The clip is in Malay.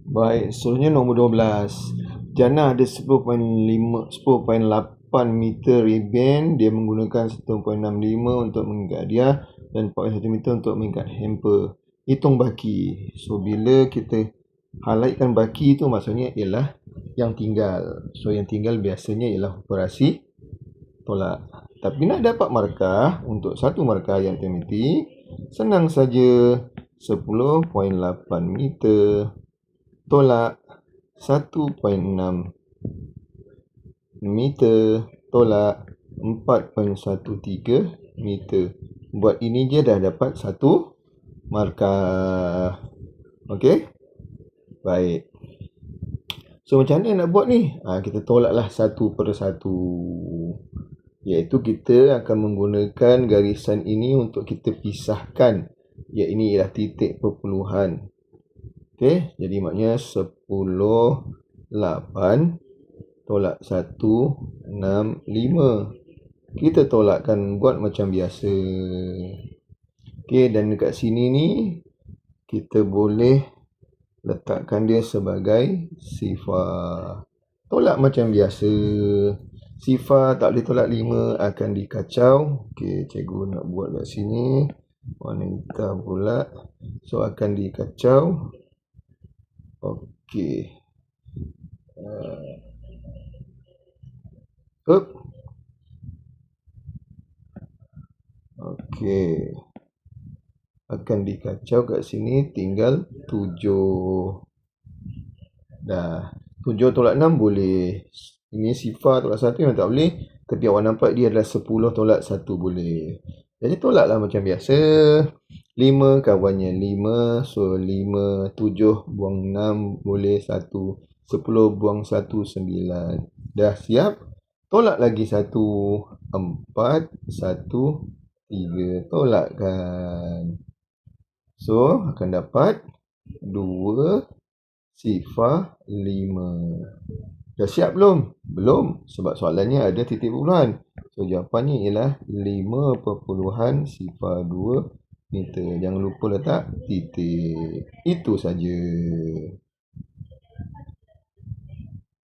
Baik, seterusnya nombor 12. Jannah ada 10.8 meter ribbon. Dia menggunakan 1.65 untuk mengikat hadiah dan 4.1 meter untuk mengikat hamper. Hitung baki. So, bila kita highlightkan baki itu maksudnya ialah yang tinggal. So, yang tinggal biasanya ialah operasi tolak. Tapi nak dapat markah untuk satu markah yang tematik, senang saja. 10.8 meter tolak 1.6 meter tolak 4.13 meter. Buat ini je dah dapat satu markah. Okey? Baik. So macam mana nak buat ni? Kita tolaklah satu per satu. Iaitu kita akan menggunakan garisan ini untuk kita pisahkan. Ini ialah titik perpuluhan. Okey, jadi maknanya 10.8 tolak 165. Kita tolakkan buat macam biasa. Okey, dan dekat sini ni kita boleh letakkan dia sebagai sifar. Tolak macam biasa. Sifar tak boleh tolak 5, akan dikacau. Okey, cikgu nak buat kat sini. Warna hitam pula. So akan dikacau. Okey. Okey. Akan dikacau kat sini, tinggal 7. Dah. 7 tolak 6 boleh. Ini sifar tolak 1 yang tak boleh. Tapi awak nampak dia adalah 10 tolak 1 boleh. Jadi tolaklah macam biasa. 5 kawannya 5. So 5, 7 buang 6 boleh 1. 10 buang 1, 9. Dah siap? Tolak lagi 1. 4, 1, 3. Tolakkan. So akan dapat 2 sifar 5. Dah siap belum? Belum. Sebab soalannya ada titik perpuluhan. So jawapannya ialah 5 sifar 2 meter. Jangan lupa letak titik. Itu saja.